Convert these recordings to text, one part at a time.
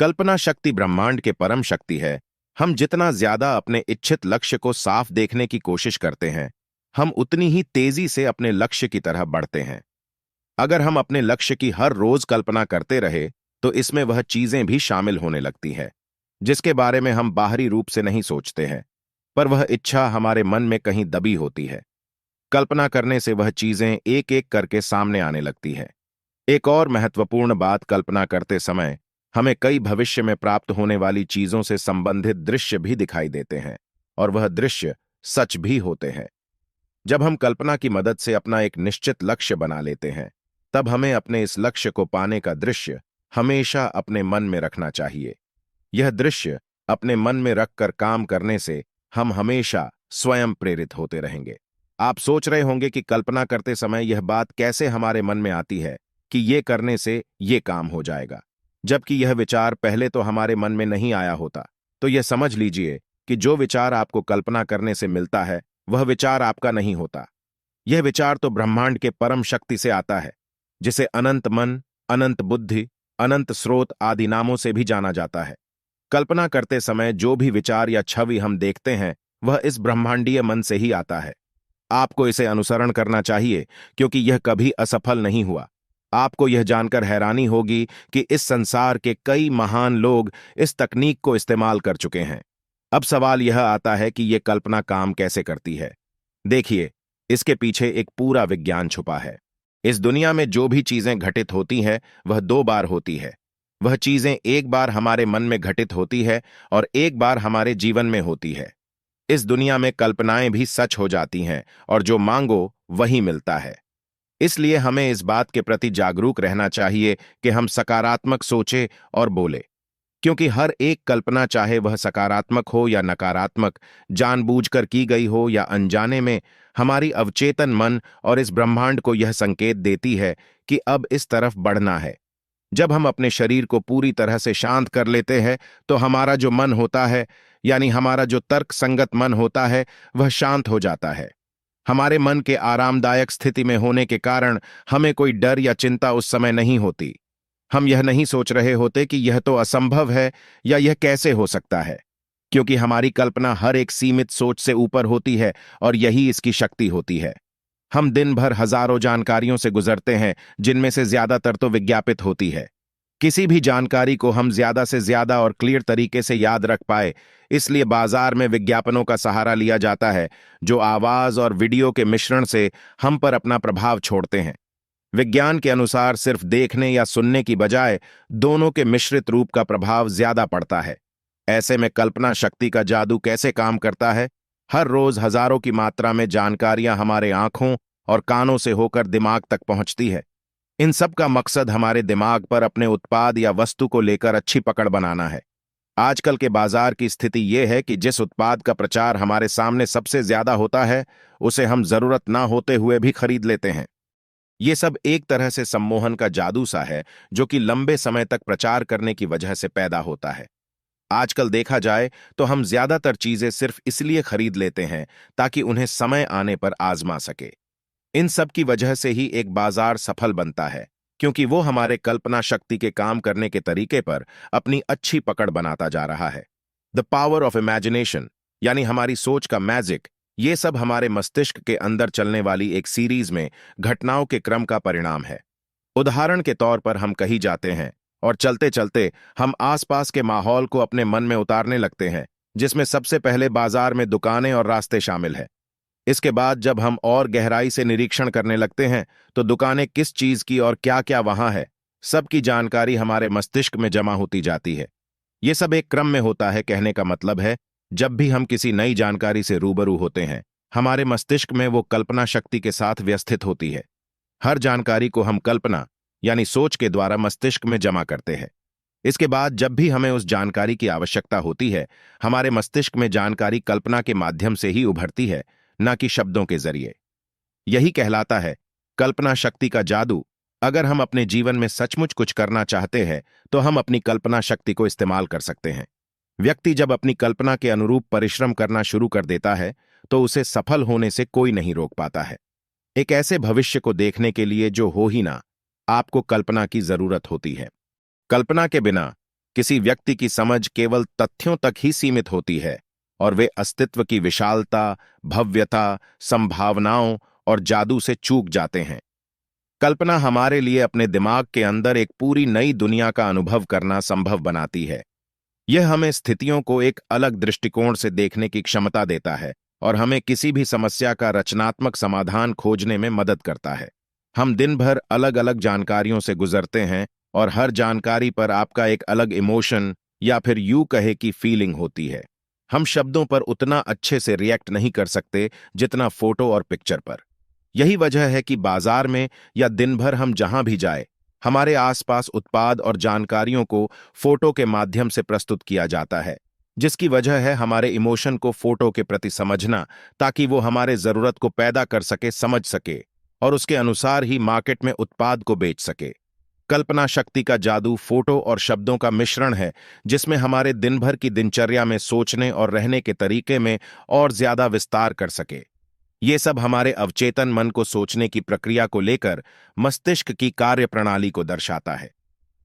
कल्पना शक्ति ब्रह्मांड के परम शक्ति है। हम जितना ज्यादा अपने इच्छित लक्ष्य को साफ देखने की कोशिश करते हैं, हम उतनी ही तेजी से अपने लक्ष्य की तरह बढ़ते हैं। अगर हम अपने लक्ष्य की हर रोज कल्पना करते रहे, तो इसमें वह चीजें भी शामिल होने लगती हैं, जिसके बारे में हम बाहरी रूप से नहीं सोचते हैं, पर वह इच्छा हमारे मन में कहीं दबी होती है। कल्पना करने से वह चीजें एक एक करके सामने आने लगती है। एक और महत्वपूर्ण बात, कल्पना करते समय हमें कई भविष्य में प्राप्त होने वाली चीजों से संबंधित दृश्य भी दिखाई देते हैं, और वह दृश्य सच भी होते हैं। जब हम कल्पना की मदद से अपना एक निश्चित लक्ष्य बना लेते हैं, तब हमें अपने इस लक्ष्य को पाने का दृश्य हमेशा अपने मन में रखना चाहिए। यह दृश्य अपने मन में रखकर काम करने से हम हमेशा स्वयं प्रेरित होते रहेंगे। आप सोच रहे होंगे कि कल्पना करते समय यह बात कैसे हमारे मन में आती है कि ये करने से ये काम हो जाएगा, जबकि यह विचार पहले तो हमारे मन में नहीं आया होता। तो यह समझ लीजिए कि जो विचार आपको कल्पना करने से मिलता है, वह विचार आपका नहीं होता। यह विचार तो ब्रह्मांड के परम शक्ति से आता है, जिसे अनंत मन, अनंत बुद्धि, अनंत स्रोत आदि नामों से भी जाना जाता है। कल्पना करते समय जो भी विचार या छवि हम देखते हैं, वह इस ब्रह्मांडीय मन से ही आता है। आपको इसे अनुसरण करना चाहिए, क्योंकि यह कभी असफल नहीं हुआ। आपको यह जानकर हैरानी होगी कि इस संसार के कई महान लोग इस तकनीक को इस्तेमाल कर चुके हैं। अब सवाल यह आता है कि यह कल्पना काम कैसे करती है। देखिए, इसके पीछे एक पूरा विज्ञान छुपा है। इस दुनिया में जो भी चीजें घटित होती हैं, वह दो बार होती है। वह चीजें एक बार हमारे मन में घटित होती है और एक बार हमारे जीवन में होती है। इस दुनिया में कल्पनाएं भी सच हो जाती हैं, और जो मांगो वही मिलता है। इसलिए हमें इस बात के प्रति जागरूक रहना चाहिए कि हम सकारात्मक सोचें और बोले, क्योंकि हर एक कल्पना, चाहे वह सकारात्मक हो या नकारात्मक, जानबूझकर की गई हो या अनजाने में, हमारी अवचेतन मन और इस ब्रह्मांड को यह संकेत देती है कि अब इस तरफ बढ़ना है। जब हम अपने शरीर को पूरी तरह से शांत कर लेते हैं, तो हमारा जो मन होता है, यानी हमारा जो तर्क संगत मन होता है, वह शांत हो जाता है। हमारे मन के आरामदायक स्थिति में होने के कारण हमें कोई डर या चिंता उस समय नहीं होती। हम यह नहीं सोच रहे होते कि यह तो असंभव है या यह कैसे हो सकता है, क्योंकि हमारी कल्पना हर एक सीमित सोच से ऊपर होती है, और यही इसकी शक्ति होती है। हम दिन भर हजारों जानकारियों से गुजरते हैं, जिनमें से ज्यादातर तो विज्ञापित होती है। किसी भी जानकारी को हम ज्यादा से ज्यादा और क्लियर तरीके से याद रख पाए, इसलिए बाजार में विज्ञापनों का सहारा लिया जाता है, जो आवाज और वीडियो के मिश्रण से हम पर अपना प्रभाव छोड़ते हैं। विज्ञान के अनुसार सिर्फ देखने या सुनने की बजाय दोनों के मिश्रित रूप का प्रभाव ज्यादा पड़ता है। ऐसे में कल्पना शक्ति का जादू कैसे काम करता है? हर रोज हजारों की मात्रा में जानकारियां हमारे आंखों और कानों से होकर दिमाग तक पहुंचती है। इन सब का मकसद हमारे दिमाग पर अपने उत्पाद या वस्तु को लेकर अच्छी पकड़ बनाना है। आजकल के बाजार की स्थिति यह है कि जिस उत्पाद का प्रचार हमारे सामने सबसे ज्यादा होता है, उसे हम जरूरत ना होते हुए भी खरीद लेते हैं। ये सब एक तरह से सम्मोहन का जादू सा है, जो कि लंबे समय तक प्रचार करने की वजह से पैदा होता है। आजकल देखा जाए तो हम ज्यादातर चीजें सिर्फ इसलिए खरीद लेते हैं ताकि उन्हें समय आने पर आजमा सके। इन सब की वजह से ही एक बाजार सफल बनता है, क्योंकि वो हमारे कल्पना शक्ति के काम करने के तरीके पर अपनी अच्छी पकड़ बनाता जा रहा है। द पावर ऑफ इमेजिनेशन, यानी हमारी सोच का मैजिक, ये सब हमारे मस्तिष्क के अंदर चलने वाली एक सीरीज में घटनाओं के क्रम का परिणाम है। उदाहरण के तौर पर हम कहीं जाते हैं और चलते चलते हम आसपास के माहौल को अपने मन में उतारने लगते हैं, जिसमें सबसे पहले बाजार में दुकानें और रास्ते शामिल हैं। इसके बाद जब हम और गहराई से निरीक्षण करने लगते हैं, तो दुकानें किस चीज की और क्या क्या वहां है, सबकी जानकारी हमारे मस्तिष्क में जमा होती जाती है। यह सब एक क्रम में होता है। कहने का मतलब है, जब भी हम किसी नई जानकारी से रूबरू होते हैं, हमारे मस्तिष्क में वो कल्पना शक्ति के साथ व्यवस्थित होती है। हर जानकारी को हम कल्पना यानी सोच के द्वारा मस्तिष्क में जमा करते हैं। इसके बाद जब भी हमें उस जानकारी की आवश्यकता होती है, हमारे मस्तिष्क में जानकारी कल्पना के माध्यम से ही उभरती है, न कि शब्दों के जरिए। यही कहलाता है कल्पना शक्ति का जादू। अगर हम अपने जीवन में सचमुच कुछ करना चाहते हैं, तो हम अपनी कल्पना शक्ति को इस्तेमाल कर सकते हैं। व्यक्ति जब अपनी कल्पना के अनुरूप परिश्रम करना शुरू कर देता है, तो उसे सफल होने से कोई नहीं रोक पाता है। एक ऐसे भविष्य को देखने के लिए जो हो ही ना, आपको कल्पना की जरूरत होती है। कल्पना के बिना किसी व्यक्ति की समझ केवल तथ्यों तक ही सीमित होती है और वे अस्तित्व की विशालता, भव्यता, संभावनाओं और जादू से चूक जाते हैं। कल्पना हमारे लिए अपने दिमाग के अंदर एक पूरी नई दुनिया का अनुभव करना संभव बनाती है। यह हमें स्थितियों को एक अलग दृष्टिकोण से देखने की क्षमता देता है और हमें किसी भी समस्या का रचनात्मक समाधान खोजने में मदद करता है। हम दिन भर अलग अलग जानकारियों से गुजरते हैं और हर जानकारी पर आपका एक अलग इमोशन या फिर यूं कहे कि फीलिंग होती है। हम शब्दों पर उतना अच्छे से रिएक्ट नहीं कर सकते जितना फोटो और पिक्चर पर। यही वजह है कि बाजार में या दिन भर हम जहां भी जाए, हमारे आसपास उत्पाद और जानकारियों को फोटो के माध्यम से प्रस्तुत किया जाता है, जिसकी वजह है हमारे इमोशन को फोटो के प्रति समझना, ताकि वो हमारे जरूरत को पैदा कर सके, समझ सके और उसके अनुसार ही मार्केट में उत्पाद को बेच सके। कल्पना शक्ति का जादू फोटो और शब्दों का मिश्रण है, जिसमें हमारे दिन भर की दिनचर्या में सोचने और रहने के तरीके में और ज्यादा विस्तार कर सके। ये सब हमारे अवचेतन मन को सोचने की प्रक्रिया को लेकर मस्तिष्क की कार्यप्रणाली को दर्शाता है।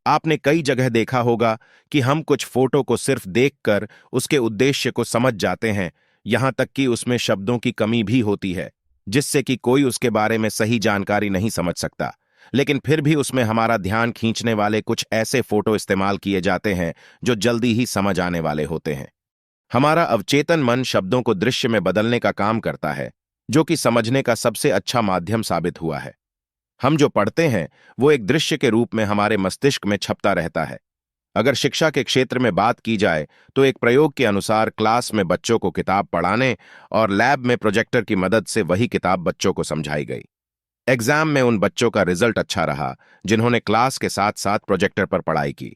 आपने कई जगह देखा होगा कि हम कुछ फोटो को सिर्फ देखकर उसके उद्देश्य को समझ जाते हैं, यहां तक कि उसमें शब्दों की कमी भी होती है, जिससे कि कोई उसके बारे में सही जानकारी नहीं समझ सकता। लेकिन फिर भी उसमें हमारा ध्यान खींचने वाले कुछ ऐसे फोटो इस्तेमाल किए जाते हैं जो जल्दी ही समझ आने वाले होते हैं। हमारा अवचेतन मन शब्दों को दृश्य में बदलने का काम करता है, जो कि समझने का सबसे अच्छा माध्यम साबित हुआ है। हम जो पढ़ते हैं वो एक दृश्य के रूप में हमारे मस्तिष्क में छपता रहता है। अगर शिक्षा के क्षेत्र में बात की जाए तो एक प्रयोग के अनुसार क्लास में बच्चों को किताब पढ़ाने और लैब में प्रोजेक्टर की मदद से वही किताब बच्चों को समझाई गई। एग्जाम में उन बच्चों का रिजल्ट अच्छा रहा जिन्होंने क्लास के साथ साथ प्रोजेक्टर पर पढ़ाई की।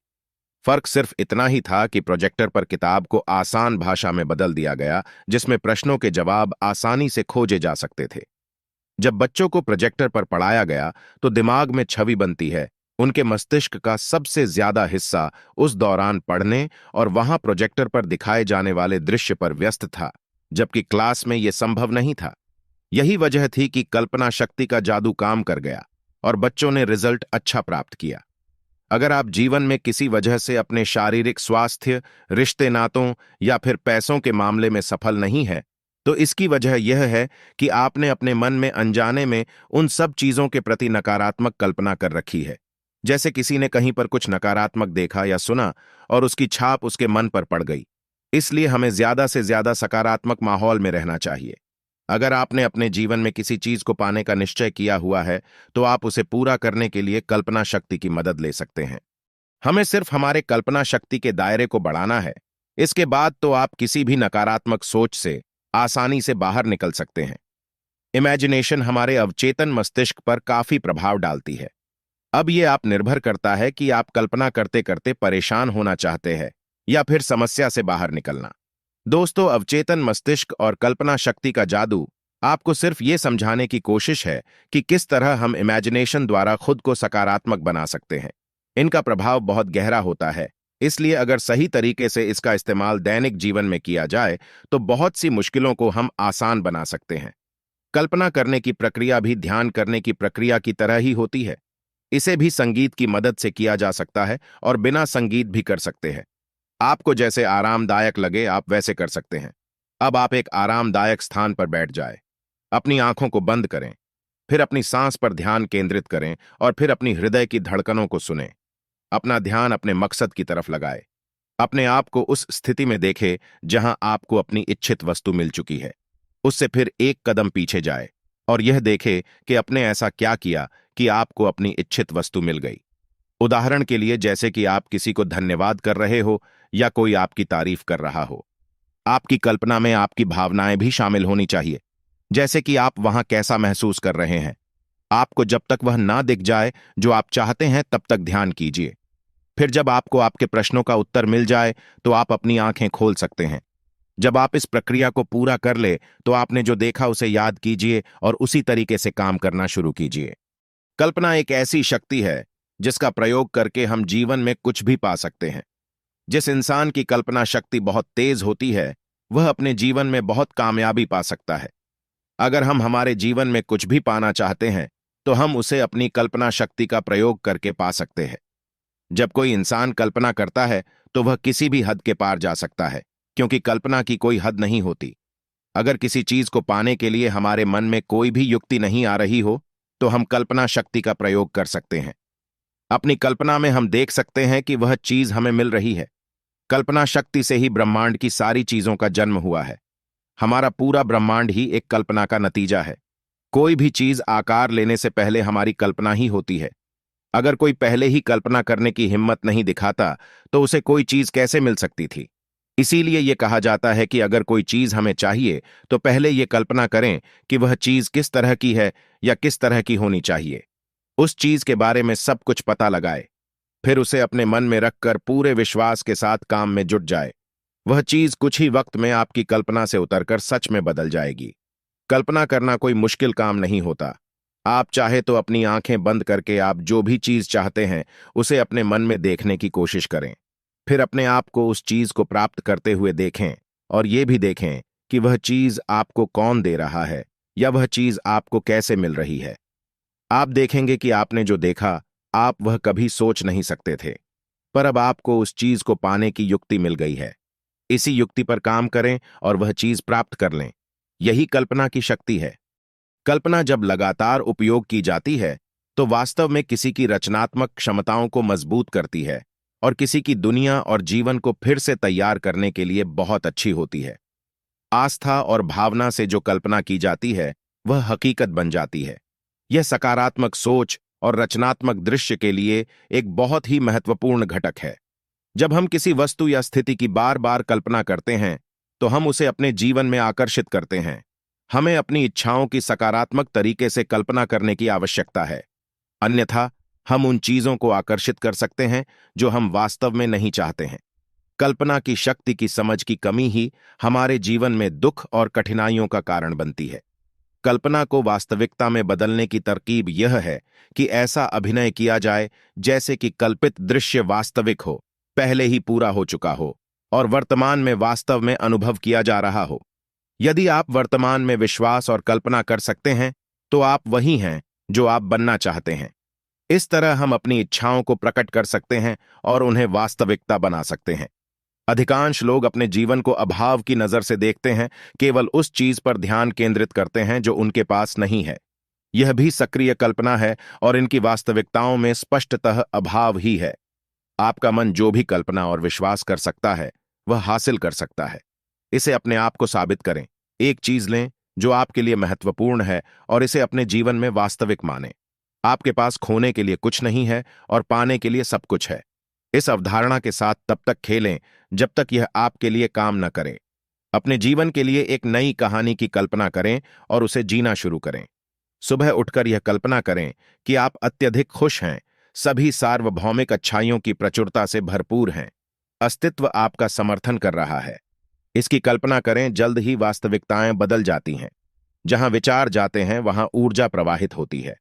फर्क सिर्फ इतना ही था कि प्रोजेक्टर पर किताब को आसान भाषा में बदल दिया गया, जिसमें प्रश्नों के जवाब आसानी से खोजे जा सकते थे। जब बच्चों को प्रोजेक्टर पर पढ़ाया गया तो दिमाग में छवि बनती है। उनके मस्तिष्क का सबसे ज्यादा हिस्सा उस दौरान पढ़ने और वहां प्रोजेक्टर पर दिखाए जाने वाले दृश्य पर व्यस्त था, जबकि क्लास में यह संभव नहीं था। यही वजह थी कि कल्पना शक्ति का जादू काम कर गया और बच्चों ने रिजल्ट अच्छा प्राप्त किया। अगर आप जीवन में किसी वजह से अपने शारीरिक स्वास्थ्य, रिश्ते नातों या फिर पैसों के मामले में सफल नहीं है, तो इसकी वजह यह है कि आपने अपने मन में अनजाने में उन सब चीजों के प्रति नकारात्मक कल्पना कर रखी है। जैसे किसी ने कहीं पर कुछ नकारात्मक देखा या सुना और उसकी छाप उसके मन पर पड़ गई। इसलिए हमें ज्यादा से ज्यादा सकारात्मक माहौल में रहना चाहिए। अगर आपने अपने जीवन में किसी चीज को पाने का निश्चय किया हुआ है तो आप उसे पूरा करने के लिए कल्पना शक्ति की मदद ले सकते हैं। हमें सिर्फ हमारे कल्पना शक्ति के दायरे को बढ़ाना है। इसके बाद तो आप किसी भी नकारात्मक सोच से आसानी से बाहर निकल सकते हैं। इमेजिनेशन हमारे अवचेतन मस्तिष्क पर काफी प्रभाव डालती है। अब यह आप निर्भर करता है कि आप कल्पना करते करते परेशान होना चाहते हैं या फिर समस्या से बाहर निकलना। दोस्तों, अवचेतन मस्तिष्क और कल्पना शक्ति का जादू आपको सिर्फ ये समझाने की कोशिश है कि किस तरह हम इमेजिनेशन द्वारा खुद को सकारात्मक बना सकते हैं। इनका प्रभाव बहुत गहरा होता है, इसलिए अगर सही तरीके से इसका इस्तेमाल दैनिक जीवन में किया जाए तो बहुत सी मुश्किलों को हम आसान बना सकते हैं। कल्पना करने की प्रक्रिया भी ध्यान करने की प्रक्रिया की तरह ही होती है। इसे भी संगीत की मदद से किया जा सकता है और बिना संगीत भी कर सकते हैं। आपको जैसे आरामदायक लगे आप वैसे कर सकते हैं। अब आप एक आरामदायक स्थान पर बैठ जाए, अपनी आंखों को बंद करें, फिर अपनी सांस पर ध्यान केंद्रित करें और फिर अपनी हृदय की धड़कनों को सुनें। अपना ध्यान अपने मकसद की तरफ लगाए। अपने आप को उस स्थिति में देखें जहां आपको अपनी इच्छित वस्तु मिल चुकी है। उससे फिर एक कदम पीछे जाए और यह देखे कि आपने ऐसा क्या किया कि आपको अपनी इच्छित वस्तु मिल गई। उदाहरण के लिए, जैसे कि आप किसी को धन्यवाद कर रहे हो या कोई आपकी तारीफ कर रहा हो। आपकी कल्पना में आपकी भावनाएं भी शामिल होनी चाहिए, जैसे कि आप वहां कैसा महसूस कर रहे हैं। आपको जब तक वह ना दिख जाए जो आप चाहते हैं तब तक ध्यान कीजिए। फिर जब आपको आपके प्रश्नों का उत्तर मिल जाए तो आप अपनी आंखें खोल सकते हैं। जब आप इस प्रक्रिया को पूरा कर ले तो आपने जो देखा उसे याद कीजिए और उसी तरीके से काम करना शुरू कीजिए। कल्पना एक ऐसी शक्ति है जिसका प्रयोग करके हम जीवन में कुछ भी पा सकते हैं। जिस इंसान की कल्पना शक्ति बहुत तेज होती है वह अपने जीवन में बहुत कामयाबी पा सकता है। अगर हम हमारे जीवन में कुछ भी पाना चाहते हैं तो हम उसे अपनी कल्पना शक्ति का प्रयोग करके पा सकते हैं। जब कोई इंसान कल्पना करता है तो वह किसी भी हद के पार जा सकता है, क्योंकि कल्पना की कोई हद नहीं होती। अगर किसी चीज को पाने के लिए हमारे मन में कोई भी युक्ति नहीं आ रही हो, तो हम कल्पना शक्ति का प्रयोग कर सकते हैं। अपनी कल्पना में हम देख सकते हैं कि वह चीज हमें मिल रही है। कल्पना शक्ति से ही ब्रह्मांड की सारी चीजों का जन्म हुआ है। हमारा पूरा ब्रह्मांड ही एक कल्पना का नतीजा है। कोई भी चीज आकार लेने से पहले हमारी कल्पना ही होती है। अगर कोई पहले ही कल्पना करने की हिम्मत नहीं दिखाता, तो उसे कोई चीज कैसे मिल सकती थी? इसीलिए यह कहा जाता है कि अगर कोई चीज हमें चाहिए, तो पहले यह कल्पना करें कि वह चीज किस तरह की है या किस तरह की होनी चाहिए। उस चीज के बारे में सब कुछ पता लगाए, फिर उसे अपने मन में रखकर पूरे विश्वास के साथ काम में जुट जाए। वह चीज कुछ ही वक्त में आपकी कल्पना से उतरकर सच में बदल जाएगी। कल्पना करना कोई मुश्किल काम नहीं होता। आप चाहे तो अपनी आंखें बंद करके आप जो भी चीज चाहते हैं उसे अपने मन में देखने की कोशिश करें। फिर अपने आप को उस चीज को प्राप्त करते हुए देखें, और ये भी देखें कि वह चीज आपको कौन दे रहा है या वह चीज आपको कैसे मिल रही है। आप देखेंगे कि आपने जो देखा, आप वह कभी सोच नहीं सकते थे, पर अब आपको उस चीज को पाने की युक्ति मिल गई है। इसी युक्ति पर काम करें और वह चीज प्राप्त कर लें। यही कल्पना की शक्ति है। कल्पना जब लगातार उपयोग की जाती है, तो वास्तव में किसी की रचनात्मक क्षमताओं को मजबूत करती है और किसी की दुनिया और जीवन को फिर से तैयार करने के लिए बहुत अच्छी होती है। आस्था और भावना से जो कल्पना की जाती है, वह हकीकत बन जाती है। यह सकारात्मक सोच और रचनात्मक दृश्य के लिए एक बहुत ही महत्वपूर्ण घटक है। जब हम किसी वस्तु या स्थिति की बार बार कल्पना करते हैं, तो हम उसे अपने जीवन में आकर्षित करते हैं। हमें अपनी इच्छाओं की सकारात्मक तरीके से कल्पना करने की आवश्यकता है, अन्यथा हम उन चीजों को आकर्षित कर सकते हैं जो हम वास्तव में नहीं चाहते हैं। कल्पना की शक्ति की समझ की कमी ही हमारे जीवन में दुख और कठिनाइयों का कारण बनती है। कल्पना को वास्तविकता में बदलने की तरकीब यह है कि ऐसा अभिनय किया जाए जैसे कि कल्पित दृश्य वास्तविक हो, पहले ही पूरा हो चुका हो और वर्तमान में वास्तव में अनुभव किया जा रहा हो। यदि आप वर्तमान में विश्वास और कल्पना कर सकते हैं, तो आप वही हैं जो आप बनना चाहते हैं। इस तरह हम अपनी इच्छाओं को प्रकट कर सकते हैं और उन्हें वास्तविकता बना सकते हैं। अधिकांश लोग अपने जीवन को अभाव की नजर से देखते हैं, केवल उस चीज पर ध्यान केंद्रित करते हैं जो उनके पास नहीं है। यह भी सक्रिय कल्पना है और इनकी वास्तविकताओं में स्पष्टतः अभाव ही है। आपका मन जो भी कल्पना और विश्वास कर सकता है, वह हासिल कर सकता है। इसे अपने आप को साबित करें। एक चीज लें जो आपके लिए महत्वपूर्ण है और इसे अपने जीवन में वास्तविक मानें। आपके पास खोने के लिए कुछ नहीं है और पाने के लिए सब कुछ है। इस अवधारणा के साथ तब तक खेलें जब तक यह आपके लिए काम न करे। अपने जीवन के लिए एक नई कहानी की कल्पना करें और उसे जीना शुरू करें। सुबह उठकर यह कल्पना करें कि आप अत्यधिक खुश हैं, सभी सार्वभौमिक अच्छाइयों की प्रचुरता से भरपूर हैं। अस्तित्व आपका समर्थन कर रहा है। इसकी कल्पना करें, जल्द ही वास्तविकताएं बदल जाती हैं। जहां विचार जाते हैं, वहां ऊर्जा प्रवाहित होती है।